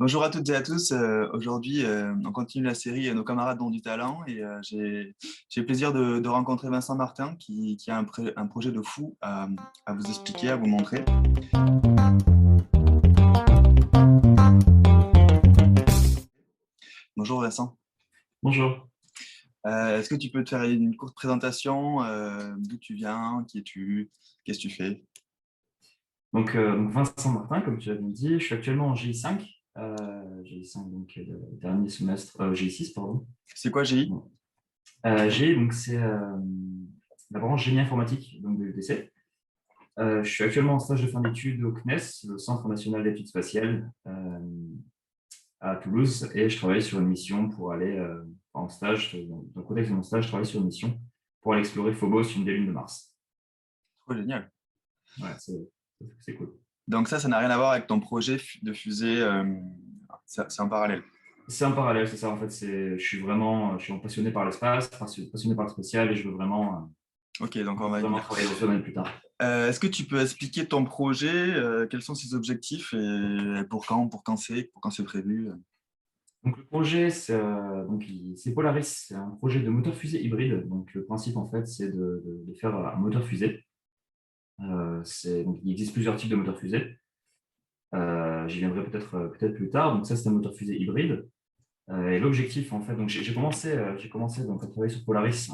Bonjour à toutes et à tous. Aujourd'hui, on continue la série Nos camarades ont du talent et j'ai le plaisir de rencontrer Vincent Martin qui a un projet de fou à vous expliquer, à vous montrer. Bonjour Vincent. Bonjour. Est-ce que tu peux te faire une courte présentation, d'où tu viens, qui es-tu, qu'est-ce que tu fais? Donc Vincent Martin, comme tu l'as bien dit, je suis actuellement en GI5. GI5, donc le dernier semestre, GI6, pardon. C'est quoi GI? Bon. GI, donc c'est la branche génie informatique donc de l'UTC. Je suis actuellement en stage de fin d'études au CNES, le Centre national d'études spatiales, à Toulouse, et je travaille sur une mission pour aller en stage. Dans le contexte de mon stage, je travaille sur une mission pour aller explorer Phobos, une des lunes de Mars. Trop génial. Ouais, c'est cool. Donc ça n'a rien à voir avec ton projet de fusée, c'est en parallèle. C'est un parallèle, c'est ça. En fait, je suis passionné par l'espace, passionné par le spatial, et Ok, donc je on veux va y vraiment venir. travailler dessus l'année plus tard. Est-ce que tu peux expliquer ton projet, quels sont ses objectifs et pour quand c'est prévu? Donc, le projet, c'est Polaris, c'est un projet de moteur fusée hybride. Donc, le principe, en fait, c'est de faire un moteur fusée. Donc, il existe plusieurs types de moteurs fusée. J'y viendrai peut-être plus tard. Donc, ça, c'est un moteur fusée hybride. Et l'objectif, en fait, donc j'ai commencé donc, à travailler sur Polaris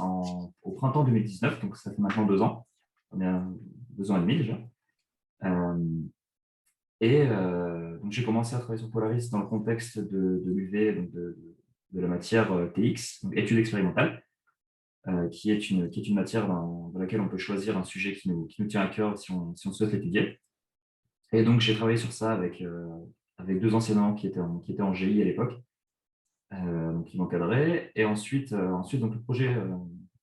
au printemps 2019, donc ça fait maintenant 2 ans. On est à 2 ans et demi déjà. Euh, donc j'ai commencé à travailler sur Polaris dans le contexte de l'UV, donc de la matière TX, donc étude expérimentale, qui est une matière dans laquelle on peut choisir un sujet qui nous tient à cœur si on souhaite l'étudier. Et donc j'ai travaillé sur ça avec deux enseignants qui étaient en GI à l'époque, donc qui m'encadraient. Et ensuite donc le projet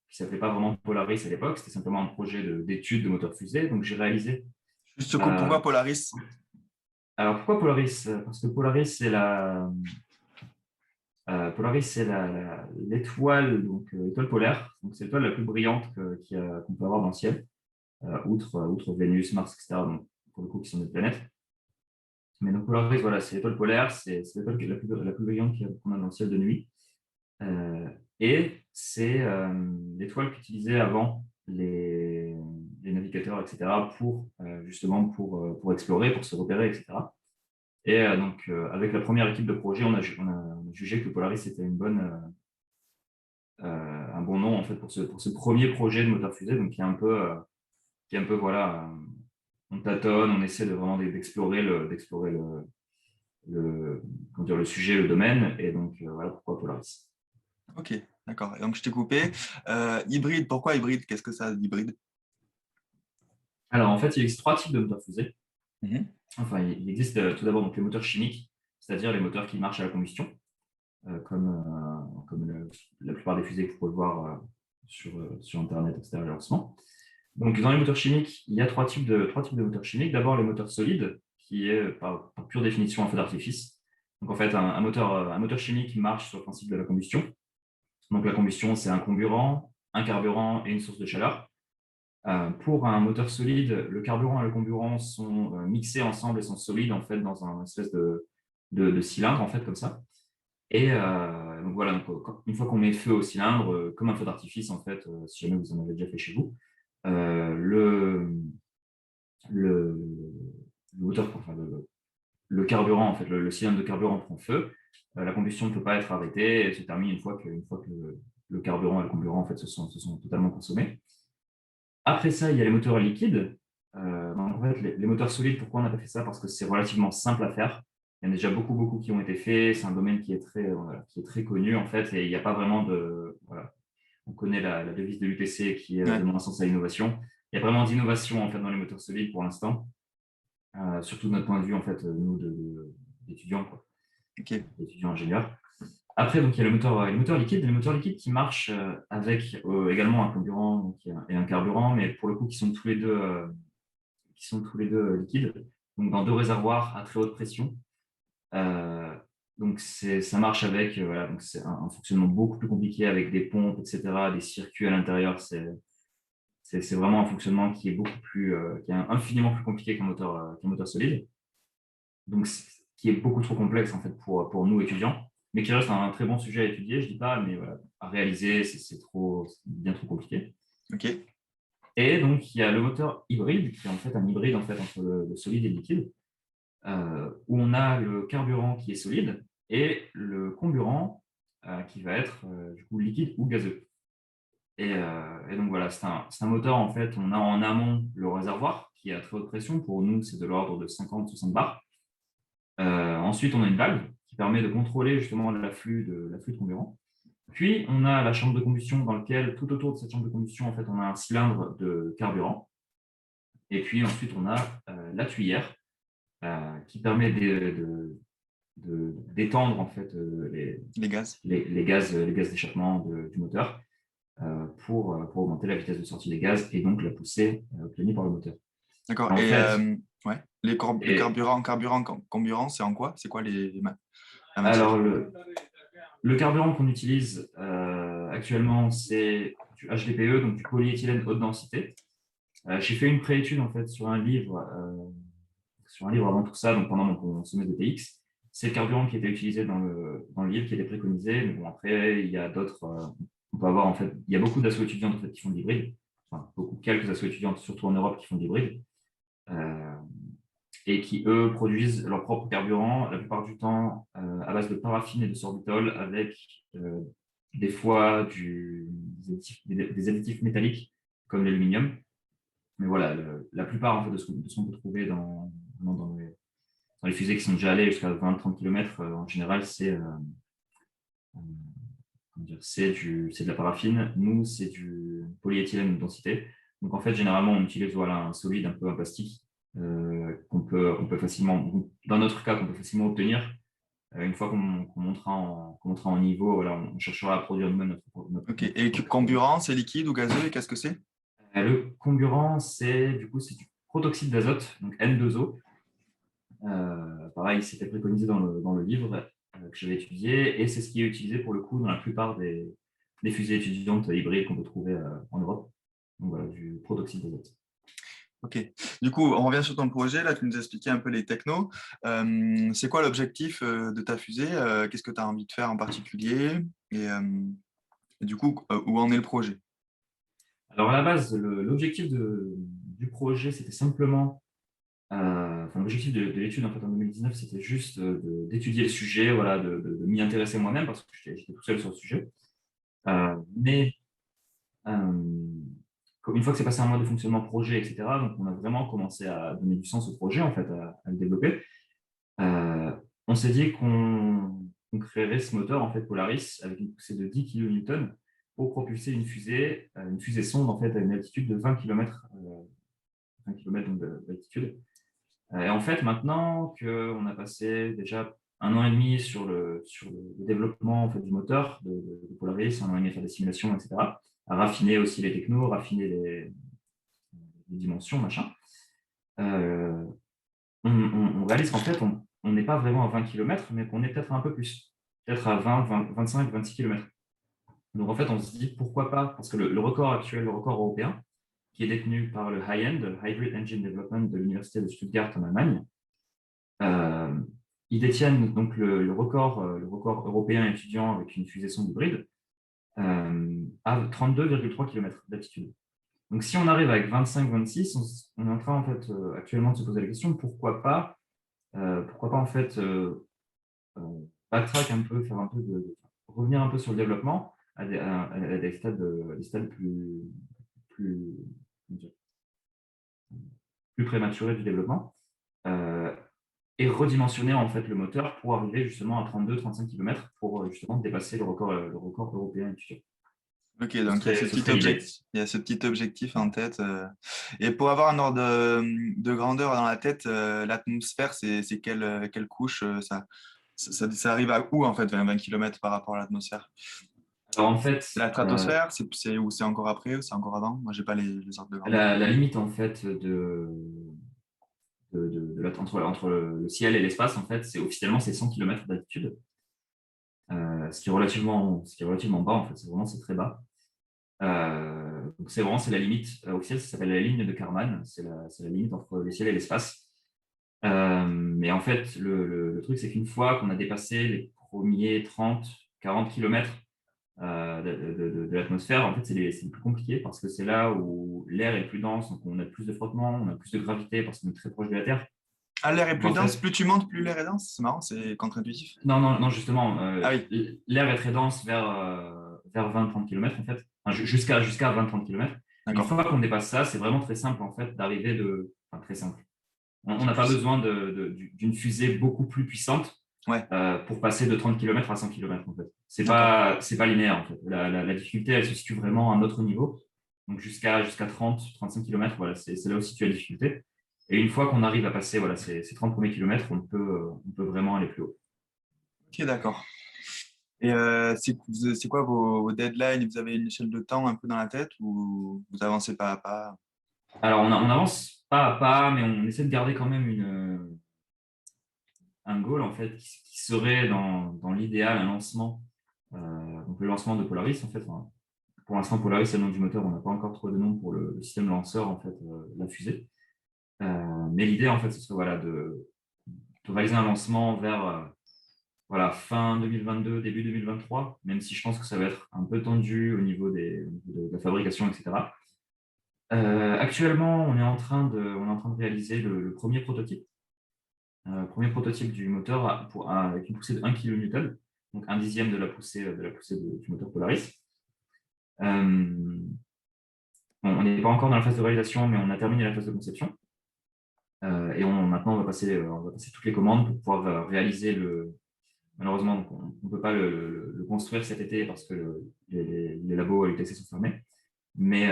qui s'appelait pas vraiment Polaris à l'époque, c'était simplement un projet d'étude de moteur fusée. Donc j'ai réalisé. Juste euh, pourquoi Polaris? alors pourquoi Polaris? Parce que Polaris, c'est l'étoile, donc l'étoile polaire. Donc c'est l'étoile la plus brillante qu'on peut avoir dans le ciel, outre Vénus, Mars, etc. Donc pour le coup, qui sont des planètes. Mais donc Polaris, voilà, c'est l'étoile polaire, c'est l'étoile la plus brillante qu'on a dans le ciel de nuit. Et c'est l'étoile qu'utilisaient avant les navigateurs, etc., justement pour explorer, pour se repérer, etc. Et donc, avec la première équipe de projet, on a jugé que Polaris était un bon nom en fait pour ce premier projet de moteur fusée, donc qui est un peu voilà, on tâtonne, on essaie de vraiment d'explorer comment dire, le sujet, le domaine, et donc voilà pourquoi Polaris. Ok, d'accord. Et donc je t'ai coupé. Hybride, pourquoi hybride? Qu'est-ce que ça d'hybride? Alors en fait, il existe trois types de moteurs fusée. Mhm. Enfin, il existe tout d'abord donc les moteurs chimiques, c'est-à-dire les moteurs qui marchent à la combustion, comme la plupart des fusées que vous pouvez voir sur Internet, etc. lancement. Donc, dans les moteurs chimiques, il y a trois types de moteurs chimiques. D'abord, les moteurs solides, qui est par pure définition un feu d'artifice. Donc, en fait, un moteur chimique marche sur le principe de la combustion. Donc, la combustion, c'est un comburant, un carburant et une source de chaleur. Pour un moteur solide, le carburant et le comburant sont mixés ensemble et sont solides en fait dans un espèce de cylindre en fait comme ça. Et donc voilà, donc, une fois qu'on met feu au cylindre, comme un feu d'artifice en fait, si jamais vous en avez déjà fait chez vous, le, le, le moteur, enfin, le carburant en fait, le cylindre de carburant prend feu. La combustion ne peut pas être arrêtée et se termine une fois que le carburant et le comburant en fait se sont totalement consommés. Après ça, il y a les moteurs liquides. Donc, en fait, les moteurs solides, pourquoi on n'a pas fait ça? Parce que c'est relativement simple à faire. Il y en a déjà beaucoup, beaucoup qui ont été faits. C'est un domaine qui est très connu, en fait, et il n'y a pas vraiment de. Voilà. On connaît la devise de l'UTC qui est Ouais, donnant sens à l'innovation. Il y a vraiment d'innovation, en fait, dans les moteurs solides pour l'instant, surtout de notre point de vue, en fait, nous, d'étudiants, quoi, ok. d'étudiants ingénieurs. Après, donc, il y a le moteur liquide. Les moteurs liquides qui marchent avec également un comburant donc, et un carburant, mais pour le coup, qui sont tous les deux liquides, donc dans deux réservoirs à très haute pression. Euh, donc, ça marche avec, voilà, donc c'est un fonctionnement beaucoup plus compliqué avec des pompes, etc., des circuits à l'intérieur. C'est vraiment un fonctionnement qui est infiniment plus compliqué qu'un moteur solide. Donc, qui est beaucoup trop complexe en fait pour nous étudiants, mais qui reste un très bon sujet à étudier, je dis pas, mais voilà, à réaliser, c'est bien trop compliqué. Ok. Et donc, il y a le moteur hybride, qui est en fait un hybride en fait, entre le solide et le liquide, où on a le carburant qui est solide et le comburant qui va être du coup liquide ou gazeux. Et donc voilà, c'est un moteur, en fait, on a en amont le réservoir qui est à très haute pression. Pour nous, c'est de l'ordre de 50-60 bars. Ensuite, on a une valve qui permet de contrôler justement l'afflux de comburant. Puis, on a la chambre de combustion dans laquelle, tout autour de cette chambre de combustion, en fait, on a un cylindre de carburant. Et puis ensuite, on a la tuyère qui permet d'étendre en fait Les gaz. les gaz d'échappement du moteur pour augmenter la vitesse de sortie des gaz et donc la poussée obtenue par le moteur. D'accord. En Et fait, ouais, les carburant, comburant, c'est en quoi? C'est quoi la matière? alors le carburant qu'on utilise actuellement, c'est du HDPE, donc du polyéthylène haute densité. J'ai fait une préétude en fait sur un livre avant tout ça, donc pendant mon sommet de TX. C'est le carburant qui était utilisé dans le livre, qui était préconisé. Mais bon, après, il y a d'autres. On peut avoir, en fait, il y a beaucoup d'assauts étudiantes en fait, qui font de l'hybride. Enfin, quelques assauts étudiantes, surtout en Europe, qui font de l'hybride. Et qui, eux, produisent leur propre carburant, la plupart du temps à base de paraffine et de sorbitol, avec des fois des additifs métalliques, comme l'aluminium. Mais voilà, la plupart en fait, de ce qu'on peut trouver dans les fusées qui sont déjà allées jusqu'à 20-30 km, en général, c'est de la paraffine. Nous, c'est du polyéthylène de densité. Donc, en fait, généralement, on utilise voilà, un solide, un peu un plastique, qu'on peut facilement, dans notre cas, qu'on peut facilement obtenir. Une fois qu'on montera en niveau, voilà, on cherchera à produire nous-mêmes notre Ok. Et comburant, c'est liquide ou gazeux? Et qu'est-ce que c'est? Le comburant, c'est du protoxyde d'azote, donc N2O. Pareil, c'était préconisé dans le livre que j'avais étudié, et c'est ce qui est utilisé pour le coup dans la plupart des fusées étudiantes hybrides qu'on peut trouver en Europe. Donc voilà, du protoxyde d'azote. Ok. Du coup, on revient sur ton projet. Là, tu nous expliquais un peu les technos. C'est quoi l'objectif de ta fusée? Qu'est-ce que tu as envie de faire en particulier? Et du coup, où en est le projet? Alors à la base, l'objectif du projet, c'était simplement, l'objectif de l'étude en fait en 2019, c'était juste d'étudier le sujet, voilà, de m'y intéresser moi-même parce que j'étais tout seul sur le sujet. Mais une fois que c'est passé un mois de fonctionnement projet, etc., donc on a vraiment commencé à donner du sens au projet, en fait, à le développer. On s'est dit qu'on créerait ce moteur, en fait, Polaris, avec une poussée de 10 kN pour propulser une fusée sonde, en fait, à une altitude de 20 km, 20 km d'altitude. Et en fait, maintenant qu'on a passé déjà 1 an et demi sur le développement en fait, du moteur de Polaris, 1 an et demi à faire des simulations, etc., à raffiner aussi les technos, raffiner les dimensions, machin, on réalise qu'en fait, on n'est pas vraiment à 20 km, mais qu'on est peut-être un peu plus, peut-être à 25, 26 km. Donc en fait, on se dit pourquoi pas, parce que le record actuel, le record européen, qui est détenu par le High-End, le Hybrid Engine Development de l'Université de Stuttgart en Allemagne, ils détiennent donc le record européen étudiant avec une fusée sonde hybride à 32,3 km d'altitude. Donc, si on arrive avec 25-26, on est en train en fait, actuellement de se poser la question pourquoi pas en fait backtrack un peu, faire un peu revenir un peu sur le développement à des stades plus, plus prématurés du développement. Et redimensionner en fait le moteur pour arriver justement à 32-35 km pour justement dépasser le record européen étudiant. Ok, donc il y a ce petit objectif en tête. Et pour avoir un ordre de grandeur dans la tête, l'atmosphère, c'est quelle couche ça arrive à où en fait, 20 km par rapport à l'atmosphère? Alors en fait, La stratosphère, c'est encore après ou c'est encore avant? Moi, j'ai pas les ordres de grandeur. la limite en fait entre le ciel et l'espace, en fait, officiellement c'est 100 km d'altitude, ce qui est relativement bas, en fait, c'est très bas. Donc c'est la limite officielle, ça s'appelle la ligne de Kármán, c'est la limite entre le ciel et l'espace. Mais en fait, le truc, c'est qu'une fois qu'on a dépassé les premiers 30, 40 km de l'atmosphère, en fait, c'est plus compliqué parce que c'est là où l'air est plus dense, donc on a plus de frottement, on a plus de gravité parce qu'on est très proche de la Terre. Ah, l'air est Donc plus en dense, fait, plus tu montes, plus l'air est dense. C'est marrant, c'est contre-intuitif. non, non, non, justement, Ah oui, l'air est très dense vers 20-30 km en fait, enfin, jusqu'à 20-30 km. Une d'accord. fois qu'on dépasse ça, c'est vraiment très simple en fait d'arriver enfin, très simple. On n'a pas Plus... besoin d'une fusée beaucoup plus puissante Ouais, pour passer de 30 km à 100 km en fait. d'accord. C'est pas linéaire en fait. La difficulté, elle se situe vraiment à un autre niveau. Donc jusqu'à 30, 35 km, voilà, c'est là où se situe la difficulté. Et une fois qu'on arrive à passer voilà, ces 30 premiers kilomètres, on peut vraiment aller plus haut. Ok, d'accord. Et c'est quoi vos deadlines? Vous avez une échelle de temps un peu dans la tête ou vous avancez pas à pas? Alors on avance pas à pas, mais on essaie de garder quand même un goal en fait qui serait dans l'idéal un lancement. Donc le lancement de Polaris en fait. Hein. Pour l'instant, Polaris, c'est le nom du moteur. On n'a pas encore trouvé de nom pour le système lanceur, en fait, la fusée. Mais l'idée, en fait, ce serait voilà, de réaliser un lancement vers voilà, fin 2022, début 2023, même si je pense que ça va être un peu tendu au niveau de la fabrication, etc. Actuellement, on est en train de réaliser le premier prototype. Premier prototype du moteur avec une poussée de 1 kN, donc un dixième de la poussée du moteur Polaris. Euh, on n'est pas encore dans la phase de réalisation, mais on a terminé la phase de conception. Et maintenant, on va passer toutes les commandes pour pouvoir réaliser le. Malheureusement, donc, on ne peut pas le construire cet été parce que les labos à l'UTC sont fermés. Mais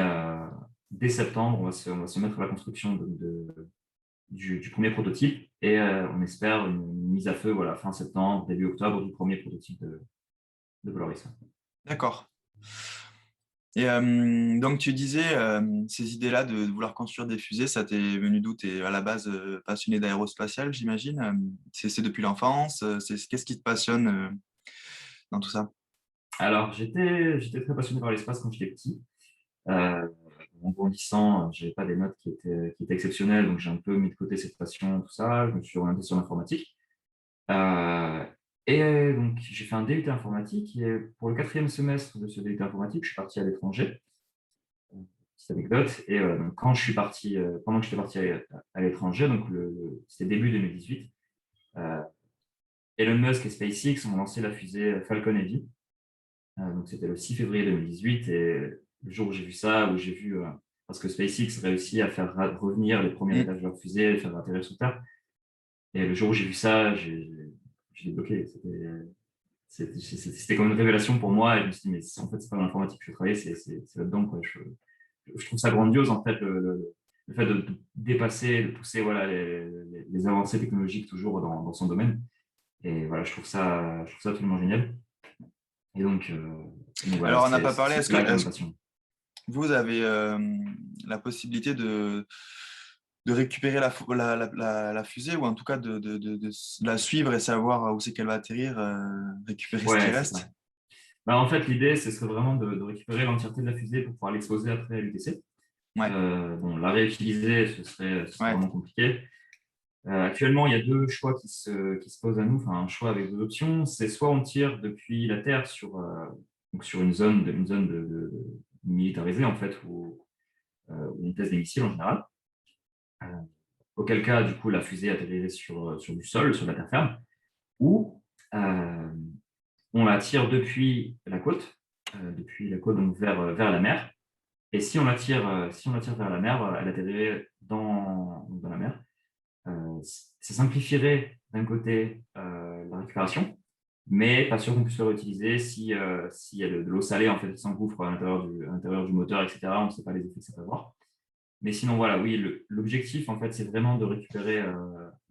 dès septembre, on va se mettre à la construction du premier prototype et on espère une mise à feu voilà, fin septembre, début octobre du premier prototype de Polaris. D'accord. Et donc tu disais, ces idées-là de vouloir construire des fusées, ça t'est venu d'où? Tu es à la base passionné d'aérospatial, j'imagine. C'est depuis l'enfance. Qu'est-ce qui te passionne dans tout ça? Alors, j'étais très passionné par l'espace quand j'étais petit. Euh, En grandissant, je n'avais pas des notes qui étaient exceptionnelles, donc j'ai un peu mis de côté cette passion, tout ça. Je me suis orienté sur l'informatique. Euh, et donc, j'ai fait un DUT informatique. Et pour le quatrième semestre de ce DUT informatique, je suis parti à l'étranger. Petite anecdote. Et donc, quand je suis parti, pendant que j'étais parti à l'étranger, donc c'était début 2018, euh, Elon Musk et SpaceX ont lancé la fusée Falcon Heavy. Donc, c'était le 6 février 2018. Et le jour où j'ai vu ça, où j'ai vu, parce que SpaceX réussit à faire revenir les premiers Mm. étages de leur fusée, les faire atterrir sur Terre. Et le jour où j'ai vu ça, j'ai débloqué. C'était comme une révélation pour moi. Et je me suis dit, mais en fait, c'est pas dans l'informatique que je veux travailler, c'est là-dedans. Quoi. Je trouve ça grandiose, en fait, le fait de dépasser, de pousser voilà, les avancées technologiques toujours dans son domaine. Et voilà, je trouve ça absolument génial. Et donc voilà, Alors on n'a pas parlé, c'est là que vient ma est-ce que passion. vous avez la possibilité de récupérer la fusée ou en tout cas de la suivre et savoir où c'est qu'elle va atterrir, récupérer ce qui Ouais, c'est reste? ça. Bah, en fait, l'idée, ce serait vraiment de récupérer l'entièreté de la fusée pour pouvoir l'exposer après à l'UTC. Ouais, Bon, la réutiliser, ce serait ouais. vraiment compliqué. Actuellement, il y a deux choix qui se posent à nous, enfin un choix avec deux options. C'est soit on tire depuis la Terre donc sur une zone militarisée en fait, où on teste des missiles en général. Euh, Auquel cas, du coup, la fusée atterrirait sur du sol, sur la terre ferme, ou euh, on la tire depuis la côte donc vers la mer. Et si on la tire vers la mer, elle atterrirait dans la mer. Ça simplifierait d'un côté la récupération, mais pas sûr qu'on puisse le réutiliser s'il y a de l'eau salée en fait, qui s'engouffre à l'intérieur du moteur, etc. On ne sait pas les effets que ça peut avoir. Mais sinon, voilà, oui, l'objectif, en fait, c'est vraiment de récupérer.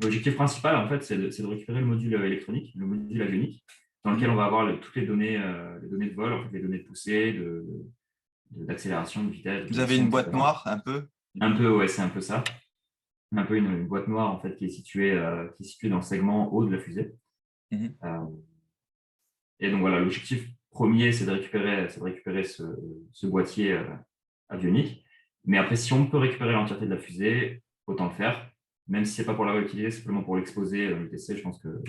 L'objectif principal, en fait, c'est de récupérer le module électronique, le module avionique, dans lequel Mhm. on va avoir toutes les données de vol, en fait, les données de poussée, d'accélération, de vitesse, de Vous avez position, une boîte etc. noire un peu? Un peu, ouais, c'est un peu ça. Un peu une boîte noire, en fait, qui est située dans le segment haut de la fusée. Mhm. Euh, et donc, voilà, l'objectif premier, c'est de récupérer ce boîtier avionique. Mais après, si on peut récupérer l'entièreté de la fusée, autant le faire. même si ce n'est pas pour la réutiliser, simplement pour l'exposer dans l'UTC, je pense que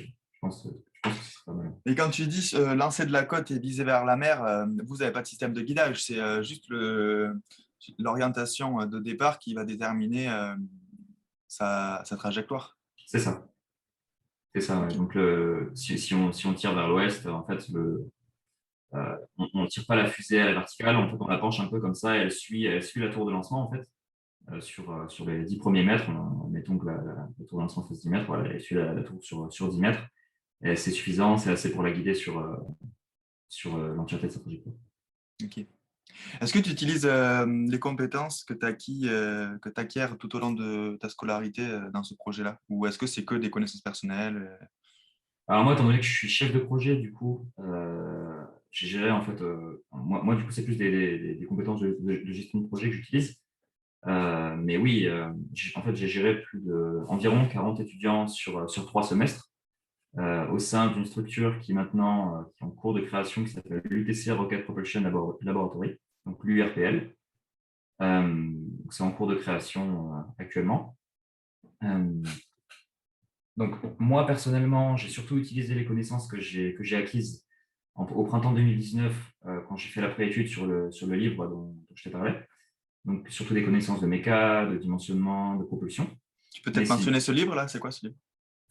c'est pas mal. Et quand tu dis lancer de la côte et viser vers la mer, vous n'avez pas de système de guidage, c'est juste l'orientation de départ qui va déterminer sa trajectoire. C'est ça. C'est ça, ouais. Ok. Donc, si on tire vers l'ouest, en fait, on ne tire pas la fusée à la verticale, en fait, on la penche un peu comme ça, et elle suit la tour de lancement, en fait, sur les 10 premiers mètres. Mettons que la tour de lancement fasse 10 mètres, voilà, elle suit la tour sur 10 mètres, et c'est suffisant, c'est assez pour la guider sur l'entièreté de sa trajectoire. Ok. Est-ce que tu utilises les compétences que tu acquiers tout au long de ta scolarité dans ce projet-là? Ou est-ce que c'est que des connaissances personnelles? Alors moi, étant donné que je suis chef de projet, du coup, j'ai géré, en fait, moi, du coup, c'est plus des compétences de gestion de projet que j'utilise. Mais oui, en fait, j'ai géré environ 40 étudiants sur 3 semestres au sein d'une structure qui maintenant qui est en cours de création, qui s'appelle l'UTC Rocket Propulsion Laboratory, donc l'URPL. C'est en cours de création actuellement. Donc, moi, personnellement, j'ai surtout utilisé les connaissances que j'ai acquises au printemps 2019, quand j'ai fait la préétude sur le livre dont je t'ai parlé. Donc, surtout des connaissances de méca, de dimensionnement, de propulsion. Tu peux Mais peut-être mentionner ce livre-là? C'est quoi ce livre?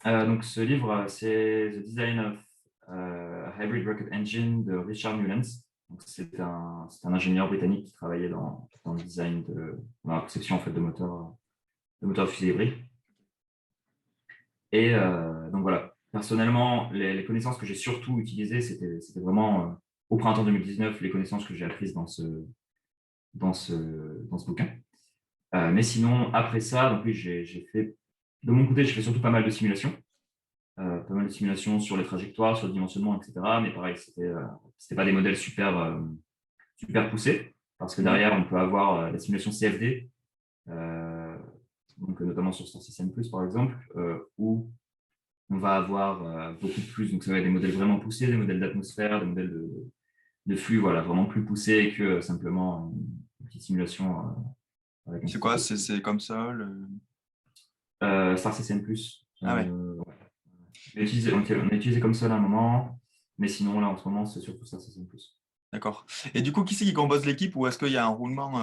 donc, ce livre, c'est The Design of a Hybrid Rocket Engine de Richard Newlands. Donc, c'est un ingénieur britannique qui travaillait dans le design, dans la conception en fait, de moteurs de fusée hybride. Et donc voilà, personnellement, les connaissances que j'ai surtout utilisées, c'était vraiment au printemps 2019, les connaissances que j'ai apprises dans ce bouquin. Mais sinon, après ça, donc oui, de mon côté, j'ai fait surtout pas mal de simulations. Pas mal de simulations sur les trajectoires, sur le dimensionnement, etc. Mais pareil, c'était pas des modèles super poussés, parce que derrière, on peut avoir la simulation CFD, donc notamment sur Star System+, par exemple, où on va avoir beaucoup plus, donc ça va être des modèles vraiment poussés, des modèles d'atmosphère, des modèles de flux, voilà, vraiment plus poussés que simplement une petite simulation avec un C'est petit quoi? peu. C'est comme ça? Star CCM+. Ah ouais. Ouais. On a utilisé comme ça à un moment, mais sinon, là, en ce moment, c'est surtout Star CCM+. D'accord. Et du coup, qui c'est qui compose l'équipe ou est-ce qu'il y a un roulement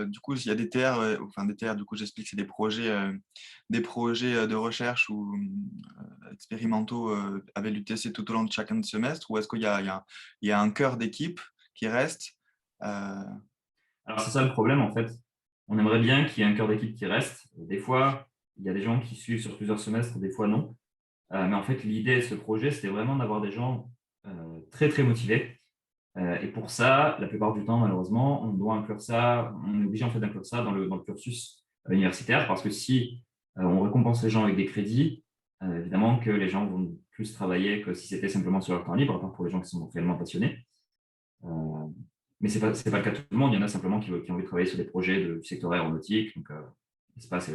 du coup, il y a des TR, enfin des TR, du coup, j'explique, c'est des projets de recherche ou expérimentaux avec l'UTC tout au long de chacun de semestre ou est-ce qu'il y a un cœur d'équipe qui reste euh, Alors, c'est ça le problème, en fait. On aimerait bien qu'il y ait un cœur d'équipe qui reste. Des fois, il y a des gens qui suivent sur plusieurs semestres, des fois non. Mais en fait, l'idée de ce projet, c'était vraiment d'avoir des gens très, très motivés. Et pour ça, la plupart du temps, malheureusement, on est obligé en fait d'inclure ça dans le cursus universitaire, parce que si on récompense les gens avec des crédits, évidemment que les gens vont plus travailler que si c'était simplement sur leur temps libre, à part pour les gens qui sont réellement passionnés. Mais c'est pas le cas de tout le monde. Il y en a simplement qui ont envie de travailler sur des projets du secteur aéronautique, donc espace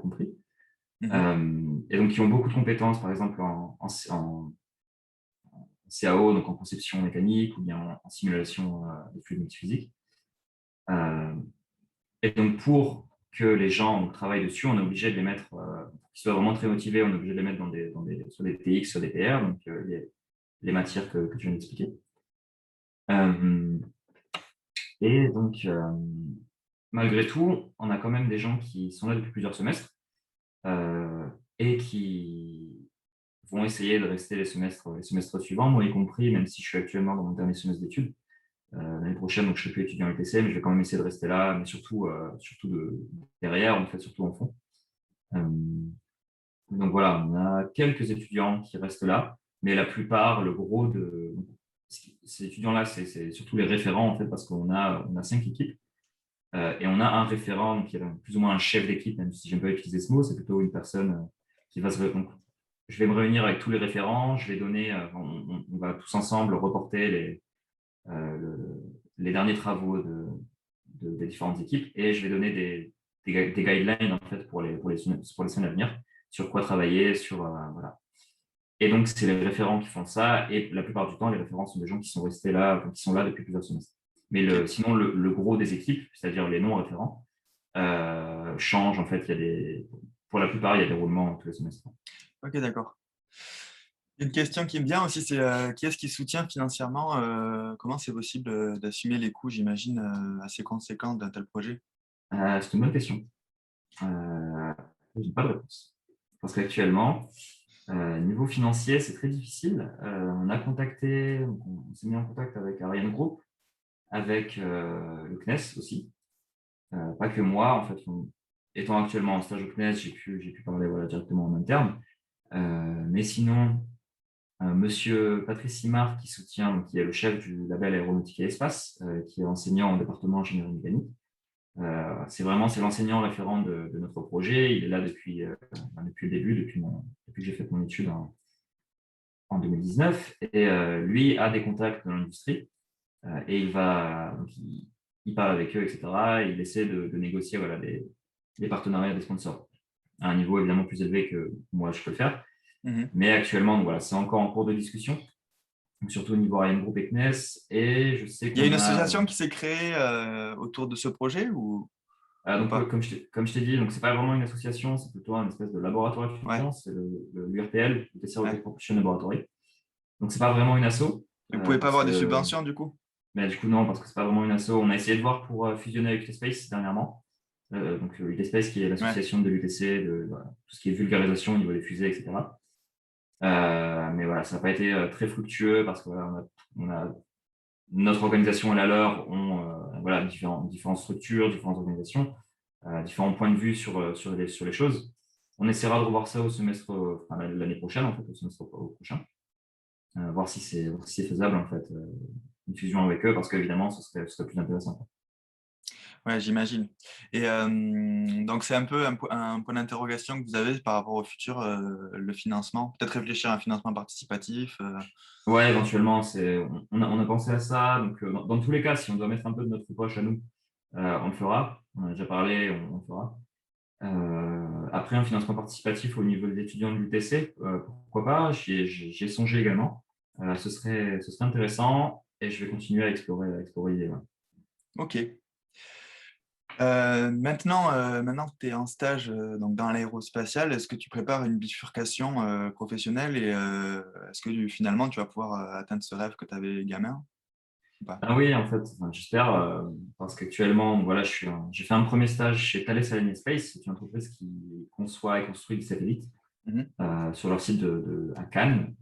compris. Et donc qui ont beaucoup de compétences, par exemple en CAO, donc en conception mécanique ou bien en simulation de fluides multiphysiques. Et donc, pour que les gens travaillent dessus, on est obligé de les mettre, pour qu'ils soient vraiment très motivés, on est obligé de les mettre sur des TX, sur des PR, donc les matières que tu viens d'expliquer. Et donc, malgré tout, on a quand même des gens qui sont là depuis plusieurs semestres et qui vont essayer de rester les semestres suivants, moi y compris, même si je suis actuellement dans mon dernier semestre d'études. L'année prochaine, donc je ne serai plus étudiant à l'UTC, mais je vais quand même essayer de rester là, mais surtout derrière, en fait, surtout en fond. Donc voilà, on a quelques étudiants qui restent là, mais la plupart, le gros de ces étudiants-là, c'est surtout les référents, en fait, parce qu'on a 5 équipes. Et on a un référent, donc qui est plus ou moins un chef d'équipe, même si j'aime pas utiliser ce mot, c'est plutôt une personne qui va donc, je vais me réunir avec tous les référents, je vais donner, on va tous ensemble reporter les derniers travaux des différentes équipes et je vais donner des guidelines en fait pour les semaines à venir sur quoi travailler, voilà. Et donc, c'est les référents qui font ça et la plupart du temps, les référents sont des gens qui sont restés là, qui sont là depuis plusieurs semestres. Mais sinon, le gros des équipes, c'est-à-dire les non-référents, change. En fait, pour la plupart, il y a des roulements tous les semestres. Ok, d'accord. Une question qui me vient aussi, c'est qui est-ce qui soutient financièrement comment c'est possible d'assumer les coûts, j'imagine, assez conséquents d'un tel projet? C'est une bonne question. Je n'ai pas de réponse. Parce qu'actuellement, niveau financier, c'est très difficile. On s'est mis en contact avec Ariane Group, avec le CNES aussi. Pas que moi, en fait, étant actuellement en stage au CNES, j'ai pu parler directement en interne. Mais sinon, Monsieur Patrice Simard, qui soutient, donc, qui est le chef du label Aéronautique et Espace, qui est enseignant au département ingénierie mécanique. C'est l'enseignant référent de notre projet. Il est là depuis le début, depuis que j'ai fait mon étude en 2019. Et lui a des contacts dans l'industrie et il parle avec eux, etc. Et il essaie de négocier des partenariats, des sponsors à un niveau évidemment plus élevé que moi je peux le faire. Mais actuellement, donc, voilà, c'est encore en cours de discussion, donc, surtout au niveau Ariane Group et CNES. Et je sais Il y a une qu'on a. association qui s'est créée autour de ce projet ou Donc, pas? comme je t'ai dit, ce n'est pas vraiment une association, c'est plutôt un espèce de laboratoire Ouais, étudiant, c'est l'URPL, l'UTC ouais. Rocket Propulsion Laboratory. Donc, ce n'est pas vraiment une asso, Vous pouvez pas parce avoir des que, subventions du coup? mais du coup, non, parce que ce n'est pas vraiment une asso. On a essayé de voir pour fusionner avec UTSpace dernièrement. Donc, UTSpace qui est Ouais. l'association de l'UTC, voilà, tout ce qui est vulgarisation au niveau des fusées, etc. Mais voilà, ça n'a pas été très fructueux parce que voilà, notre organisation et la leur ont voilà, différentes structures, différentes organisations, différents points de vue sur les choses. On essaiera de revoir ça au semestre, l'année prochaine, en fait, au semestre prochain, voir si c'est faisable, en fait, une fusion avec eux, parce qu'évidemment, ce serait plus intéressant. Ouais, j'imagine. Et donc, c'est un peu un point d'interrogation que vous avez par rapport au futur, le financement. Peut-être réfléchir à un financement participatif. Ouais, éventuellement, on a pensé à ça. Donc, dans tous les cas, si on doit mettre un peu de notre poche à nous, on le fera. On en a déjà parlé, on le fera. Après, un financement participatif au niveau des étudiants de l'UTC, pourquoi pas, j'y ai songé également. Ce serait intéressant et je vais continuer à explorer l'idée. Ouais. Ok. Maintenant que tu es en stage donc dans l'aérospatial, est-ce que tu prépares une bifurcation professionnelle et est-ce que finalement tu vas pouvoir atteindre ce rêve que tu avais gamin ou pas? Ah oui, en fait, enfin, j'espère, parce qu'actuellement, voilà, j'ai fait un premier stage chez Thales Alenia Space, c'est une entreprise qui conçoit et construit des satellites Mhm. sur leur site à Cannes.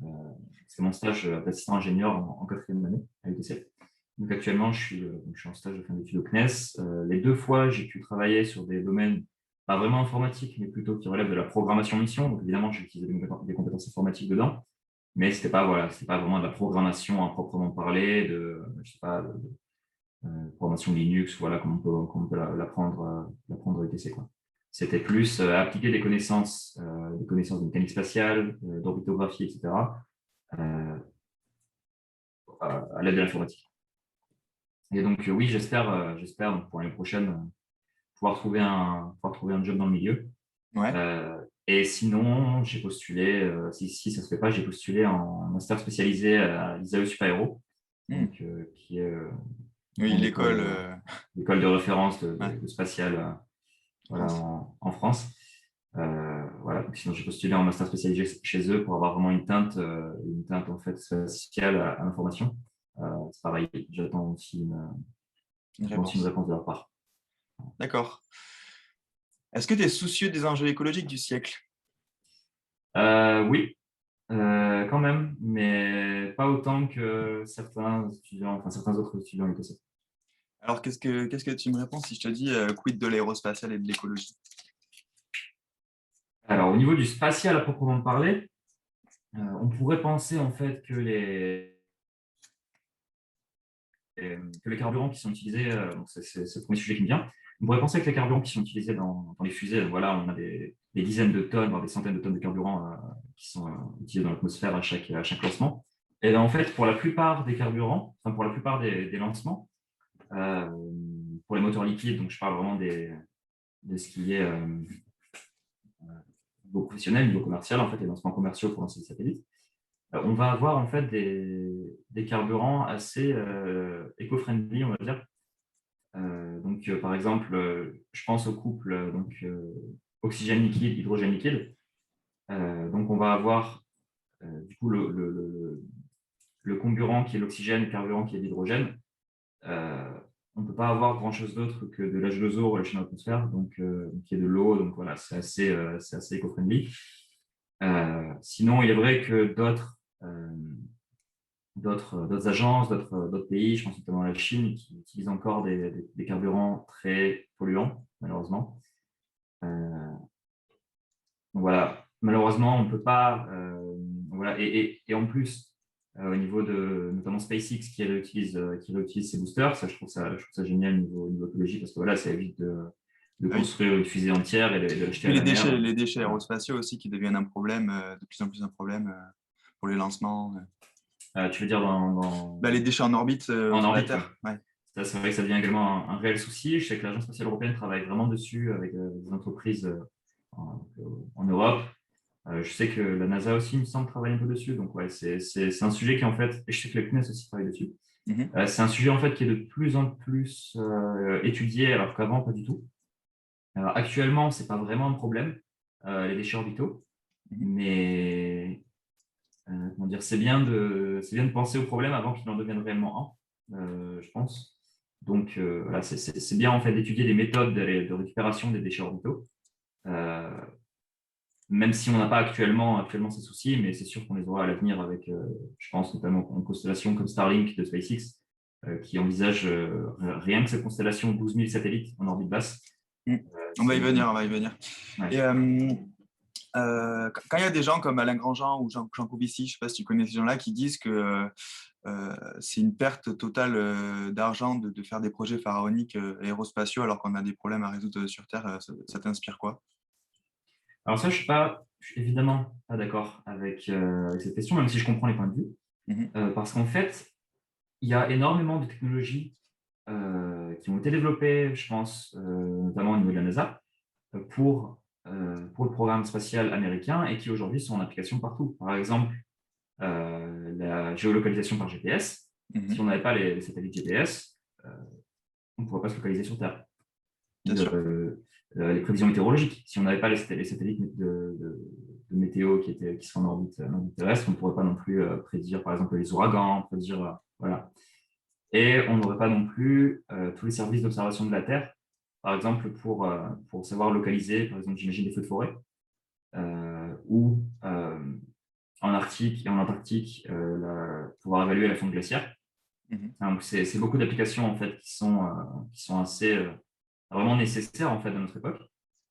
C'est mon stage d'assistant ingénieur en quatrième année à UTC. Donc actuellement, je suis en stage de fin d'études au CNES. Les deux fois, j'ai pu travailler sur des domaines pas vraiment informatiques, mais plutôt qui relèvent de la programmation mission. Donc évidemment, j'ai utilisé des compétences informatiques dedans, mais c'était pas vraiment de la programmation à proprement parler, je sais pas, programmation Linux, voilà, comme on peut l'apprendre au UTC, quoi. C'était plus appliquer des connaissances de mécanique spatiale, d'orbitographie, etc., euh, à l'aide de l'informatique. Et donc, oui, j'espère donc, pour l'année prochaine pouvoir trouver un job dans le milieu. Ouais. Et sinon, j'ai postulé, si ça ne se fait pas, j'ai postulé en master spécialisé à l'ISAE Supaéro, Hmm. donc, qui est une Oui, grande l'école. école de référence Ouais, de spatial voilà, France. en France. Voilà, donc sinon j'ai postulé en master spécialisé chez eux pour avoir vraiment une teinte en fait spatiale à l'information. C'est pareil, Une j'attends aussi une réponse. réponse de leur part. D'accord. Est-ce que tu es soucieux des enjeux écologiques du siècle? Oui, quand même, mais pas autant que certains étudiants, enfin certains autres étudiants du lycée. Alors, qu'est-ce que tu me réponds si je te dis quid de l'aérospatial et de l'écologie? Alors, au niveau du spatial à proprement parler, on pourrait penser en fait que les carburants qui sont utilisés, donc c'est le premier sujet qui me vient, on pourrait penser que les carburants qui sont utilisés dans les fusées, voilà, on a des dizaines de tonnes, voire des centaines de tonnes de carburant qui sont utilisés dans l'atmosphère à chaque lancement. Et bien, en fait, pour la plupart des carburants, enfin pour la plupart des lancements, euh, pour les moteurs liquides, donc je parle vraiment de ce qui est niveau professionnel, niveau commercial, en fait, les lancements commerciaux pour lancer des satellites, on va avoir en fait des carburants assez éco-friendly, on va dire. Donc, par exemple, je pense au couple oxygène liquide, hydrogène liquide. Donc, on va avoir du coup le comburant qui est l'oxygène, le carburant qui est l'hydrogène. On ne peut pas avoir grand-chose d'autre que de l'H2O relâché dans l'atmosphère, donc qui est de l'eau. Donc voilà, c'est assez éco-friendly. Sinon, il est vrai que d'autres agences, d'autres pays, je pense notamment à la Chine, qui utilisent encore des carburants très polluants, malheureusement. Donc voilà, malheureusement, on ne peut pas. Voilà. Et en plus, au niveau de notamment SpaceX qui réutilise ses boosters, ça, je trouve ça génial au niveau écologique parce que voilà, ça évite de Ah oui. construire une fusée entière et de l'acheter Puis à la mer. les déchets Voilà. aérospatiaux aussi qui deviennent un problème, de plus en plus un problème pour les lancements. Tu veux dire Bah, les déchets en orbite en autour de la orbite, ouais. Terre. Ouais. Ça, c'est vrai que ça devient également un réel souci. Je sais que l'Agence spatiale européenne travaille vraiment dessus avec des entreprises en Europe. Je sais que la NASA aussi, il me semble, travaille un peu dessus. Donc, ouais, c'est un sujet qui, en fait, et je sais que le CNES aussi travaille dessus. Mhm. C'est un sujet, en fait, qui est de plus en plus étudié, alors qu'avant, pas du tout. Alors, actuellement, c'est pas vraiment un problème, les déchets orbitaux. Mhm. Mais, comment dire, c'est bien de penser au problème avant qu'il en devienne réellement un, je pense. Donc, voilà, c'est bien, en fait, d'étudier des méthodes de récupération des déchets orbitaux. Euh, Même si on n'a pas actuellement ces soucis, mais c'est sûr qu'on les aura à l'avenir avec, je pense notamment une constellation comme Starlink de SpaceX, qui envisage rien que cette constellation 12 000 satellites en orbite basse. Mm. On va y C'est, venir, on va y venir. ouais. Et quand il y a des gens comme Alain Grandjean ou Jean Covici, je ne sais pas si tu connais ces gens-là, qui disent que c'est une perte totale d'argent de faire des projets pharaoniques aérospatiaux alors qu'on a des problèmes à résoudre sur Terre, ça t'inspire quoi? Alors ça, je suis évidemment pas d'accord avec cette question, même si je comprends les points de vue, Mhm. parce qu'en fait, il y a énormément de technologies qui ont été développées, je pense, notamment au niveau de la NASA, pour le programme spatial américain et qui aujourd'hui sont en application partout. Par exemple, la géolocalisation par GPS. Si Mhm. on n'avait pas les satellites GPS, on ne pourrait pas se localiser sur Terre. Bien sûr. Les prévisions météorologiques. Si on n'avait pas les satellites de météo qui sont en orbite terrestre, on ne pourrait pas non plus prédire, par exemple, les ouragans, prédire, voilà. Et on n'aurait pas non plus tous les services d'observation de la Terre, par exemple, pour savoir localiser, par exemple, j'imagine des feux de forêt, ou en Arctique et en Antarctique, pouvoir évaluer la fonte glaciaire. Mhm. Donc, c'est beaucoup d'applications en fait qui sont assez vraiment nécessaires en fait à notre époque,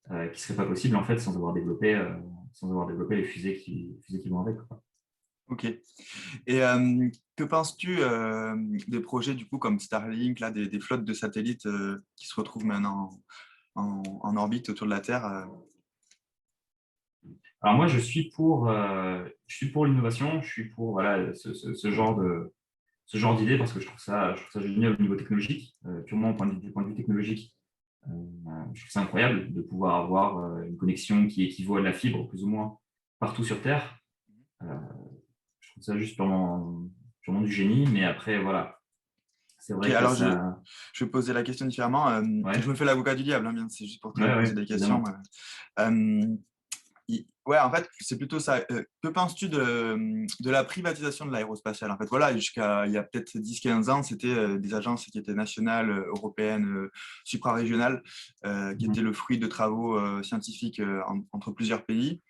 qui ne seraient pas possibles en fait sans avoir développé les fusées qui vont avec, quoi. Ok. Et que penses-tu des projets du coup comme Starlink, là, des flottes de satellites qui se retrouvent maintenant en orbite autour de la Terre Alors moi, je suis pour l'innovation, je suis pour voilà ce genre d'idée parce que je trouve ça génial au niveau technologique, purement du point de vue technologique. Je trouve ça incroyable de pouvoir avoir une connexion qui équivaut à de la fibre, plus ou moins, partout sur Terre. Euh, je trouve ça juste purement du génie, mais après, voilà, c'est Ok, vrai que alors ça. je vais poser la question différemment. Je Ouais, me fais l'avocat du diable, hein, bien, c'est juste pour te ouais, poser ouais, des questions. évidemment. Ouais, en fait, c'est plutôt ça. Que penses-tu de la privatisation de l'aérospatiale? En fait, voilà, jusqu'à il y a peut-être 10-15 ans, c'était des agences qui étaient nationales, européennes, suprarégionales, qui étaient Mhm. le fruit de travaux scientifiques entre plusieurs pays.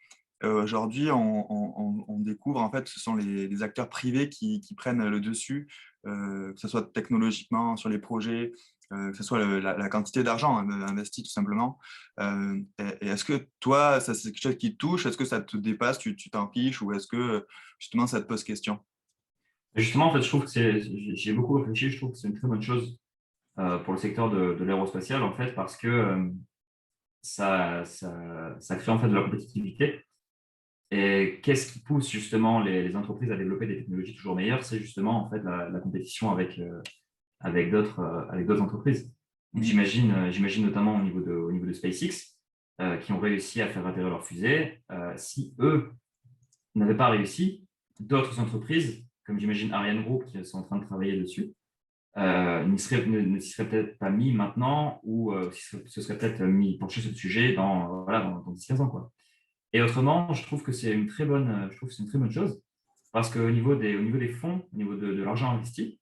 Aujourd'hui, on découvre, en fait, ce sont les acteurs privés qui prennent le dessus, que ce soit technologiquement sur les projets, que ce soit la quantité d'argent investi tout simplement. Et est-ce que toi, ça c'est quelque chose qui te touche? Est-ce que ça te dépasse? Tu t'en fiches? Ou est-ce que justement ça te pose question? Et justement, en fait, je trouve que j'ai beaucoup réfléchi, je trouve que c'est une très bonne chose pour le secteur de l'aérospatial, en fait, parce que ça crée en fait de la compétitivité. Et qu'est-ce qui pousse justement les entreprises à développer des technologies toujours meilleures? C'est justement en fait la compétition avec d'autres entreprises. Donc, Mhm. j'imagine notamment au niveau de SpaceX, qui ont réussi à faire atterrir leur fusée. Si eux n'avaient pas réussi, d'autres entreprises, comme j'imagine Ariane Group, qui sont en train de travailler dessus, ne s'y serait peut-être pas mis maintenant ou se serait peut-être mis penché sur le sujet dans 10-15 ans, quoi. Et autrement, je trouve que c'est une très bonne, je trouve que c'est une très bonne chose parce qu'au au niveau des fonds, au niveau de l'argent investi,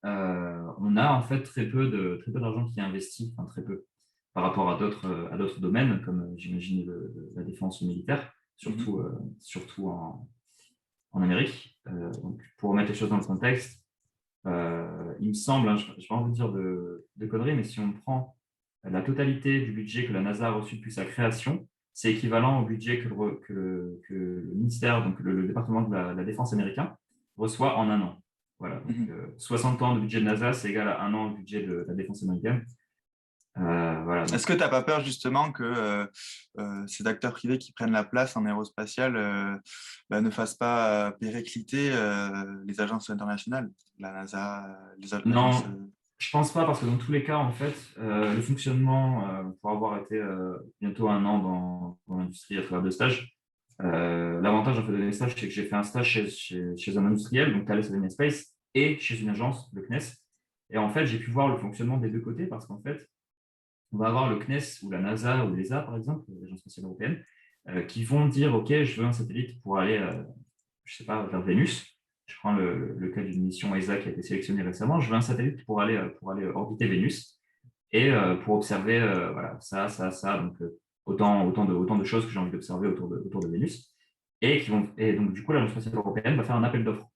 on a en fait très peu d'argent qui est investi, enfin très peu, par rapport à d'autres domaines, comme j'imagine la défense militaire, Mhm. surtout en Amérique. Donc, pour remettre les choses dans le contexte, il me semble, hein, je n'ai pas envie de dire de conneries, mais si on prend la totalité du budget que la NASA a reçu depuis sa création, c'est équivalent au budget que le ministère, donc le département de la Défense américain, reçoit en un an. Voilà, donc Mhm. 60 ans de budget de NASA, c'est égal à un an de budget de la défense américaine. Voilà, donc Est-ce que tu n'as pas peur justement que ces acteurs privés qui prennent la place en aérospatial ne fassent pas péricliter les agences internationales, la NASA, l'agence. non, je pense pas, parce que dans tous les cas, en fait, le fonctionnement, pour avoir été bientôt un an dans l'industrie à travers deux stages, l'avantage en fait de mes stages, c'est que j'ai fait un stage chez un industriel, donc Thales Alenia Space, et chez une agence, le CNES. Et en fait, j'ai pu voir le fonctionnement des deux côtés, parce qu'en fait, on va avoir le CNES ou la NASA ou l'ESA, par exemple, l'Agence spatiale européenne, qui vont dire, OK, je veux un satellite pour aller, je sais pas, vers Vénus. Je prends le cas d'une mission ESA qui a été sélectionnée récemment. Je veux un satellite pour aller orbiter Vénus et pour observer voilà, ça. Donc, autant de choses que j'ai envie d'observer autour de Vénus. Et donc, du coup, l'Agence spatiale européenne va faire un appel d'offres.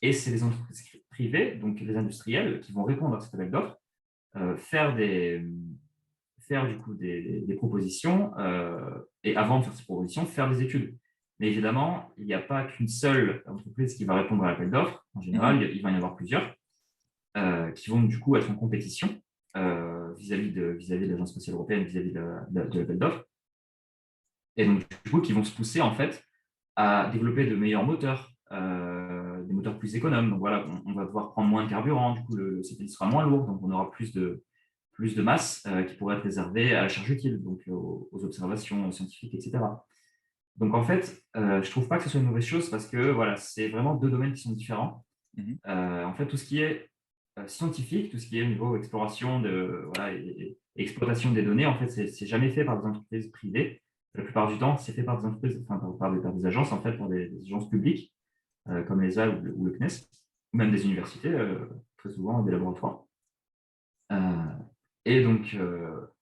Et c'est les entreprises privées, donc les industriels, qui vont répondre à cet appel d'offres, faire du coup des propositions et avant de faire ces propositions, faire des études. Mais évidemment, il n'y a pas qu'une seule entreprise qui va répondre à l'appel d'offres. En général, Mhm. il va y en avoir plusieurs qui vont du coup être en compétition vis-à-vis de l'Agence spatiale européenne, vis-à-vis de l'appel d'offres. Et donc, du coup, qui vont se pousser en fait à développer de meilleurs moteurs, des moteurs plus économes. Donc voilà, on va devoir prendre moins de carburant, du coup, le satellite sera moins lourd, donc on aura plus de masse qui pourrait être réservée à la charge utile, donc aux observations scientifiques, etc. Donc en fait, je trouve pas que ce soit une mauvaise chose parce que voilà, c'est vraiment deux domaines qui sont différents. Mhm. En fait, tout ce qui est scientifique, tout ce qui est au niveau exploration voilà, et exploitation des données, en fait, c'est jamais fait par des entreprises privées. La plupart du temps, c'est fait par des entreprises, enfin, par des agences, en fait, par des agences publiques, comme l'ESA ou le CNES, ou même des universités, très souvent des laboratoires. Euh, et donc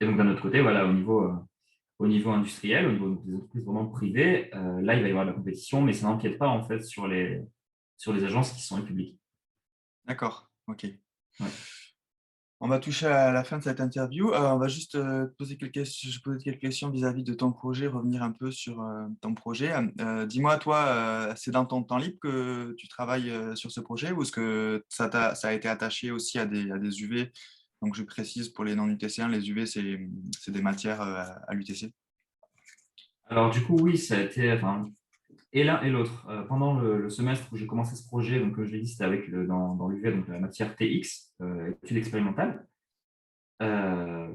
d'un autre côté, voilà, au niveau industriel, au niveau des entreprises vraiment privées, là, il va y avoir de la compétition, mais ça n'empiète pas en fait sur les agences qui sont publiques. D'accord, ok. Ouais. On va toucher à la fin de cette interview. On va juste je poser quelques questions vis-à-vis de ton projet, revenir un peu sur ton projet. Dis-moi, toi, c'est dans ton temps libre que tu travailles sur ce projet ou est-ce que ça a été attaché aussi à des UV? Donc, je précise pour les non-UTC1, les UV, c'est des matières à l'UTC. Alors du coup, oui, ça a été, enfin, et l'un et l'autre. Pendant le semestre où j'ai commencé ce projet, donc comme je l'ai dit, c'était avec dans l'UV, donc la matière TX, études expérimentales. Euh,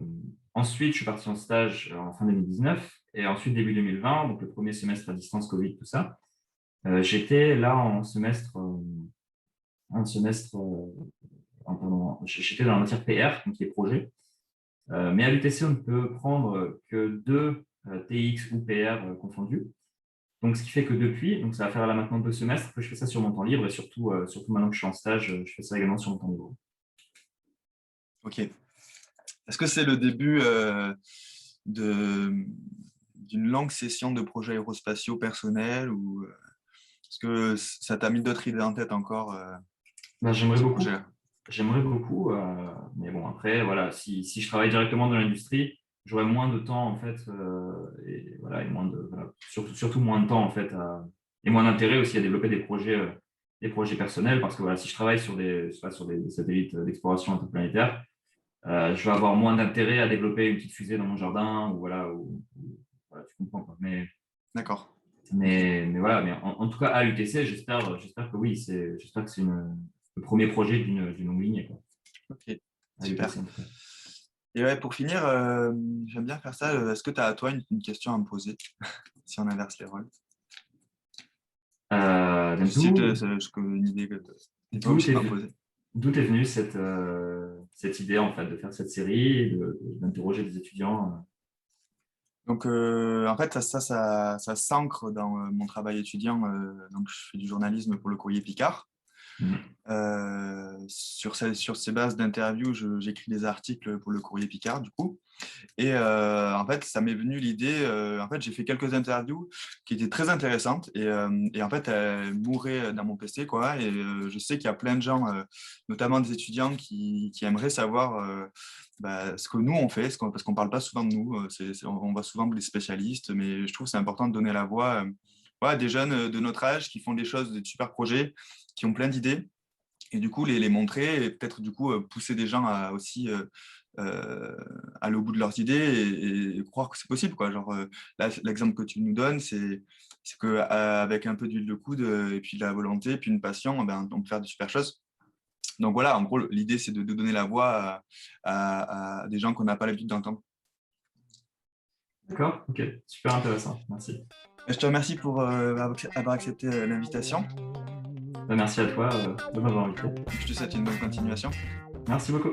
Ensuite, je suis parti en stage en fin 2019 et ensuite début 2020, donc le premier semestre à distance, Covid, tout ça. J'étais là en semestre, pardon, j'étais dans la matière PR, donc les projets. Mais à l'UTC, on ne peut prendre que deux TX ou PR confondus. Donc, ce qui fait que depuis, donc ça va faire là maintenant 2 semestres que je fais ça sur mon temps libre et surtout maintenant que je suis en stage, je fais ça également sur mon temps libre. Ok. Est-ce que c'est le début de, d'une longue session de projets aérospatiaux personnels ou est-ce que ça t'a mis d'autres idées en tête encore, Ben, ce projet? j'aimerais beaucoup, mais bon, après, voilà, si je travaille directement dans l'industrie, j'aurai moins de temps en fait, et voilà, voilà, surtout moins de temps en fait, et moins d'intérêt aussi à développer des projets personnels, parce que voilà, si je travaille je sais pas, sur des satellites d'exploration interplanétaire, je vais avoir moins d'intérêt à développer une petite fusée dans mon jardin, ou voilà, voilà, tu comprends quoi. D'accord. Ok. Mais voilà, mais en tout cas, à l'UTC, j'espère que oui, j'espère que c'est le premier projet d'une longue lignée, quoi. Ok. À Super. l'UTC, en tout cas. Et ouais, pour finir, j'aime bien faire ça. Est-ce que tu as à toi une question à me poser si on inverse les rôles? Si tu D'où une idée que tu n'es pas d'où obligé de t'es m'en poser. D'où est venue cette idée en fait de faire cette série et d'interroger des étudiants? Donc, en fait, ça s'ancre dans mon travail étudiant. Donc, je fais du journalisme pour le Courrier Picard. Mhm. Sur ces bases d'interviews, j'écris des articles pour le Courrier Picard, du coup. Et en fait, ça m'est venu l'idée. En fait, j'ai fait quelques interviews qui étaient très intéressantes et en fait, elles mouraient dans mon PC, quoi. Et je sais qu'il y a plein de gens, notamment des étudiants, qui aimeraient savoir ce que nous on fait, parce qu'on parle pas souvent de nous. On voit souvent des spécialistes, mais je trouve que c'est important de donner la voix à des jeunes de notre âge qui font des choses, des super projets, qui ont plein d'idées. Et du coup, les montrer et peut-être du coup pousser des gens à aussi aller au bout de leurs idées et croire que c'est possible, quoi. Genre, là, l'exemple que tu nous donnes, c'est qu'avec un peu d'huile de coude et puis de la volonté, puis une passion, ben, on peut faire de super choses. Donc voilà, en gros, l'idée, c'est de donner la voix à des gens qu'on n'a pas l'habitude d'entendre. D'accord, ok, super intéressant, merci. Je te remercie pour avoir accepté l'invitation. Merci à toi de m'avoir invité. Je te souhaite une bonne continuation. Merci beaucoup.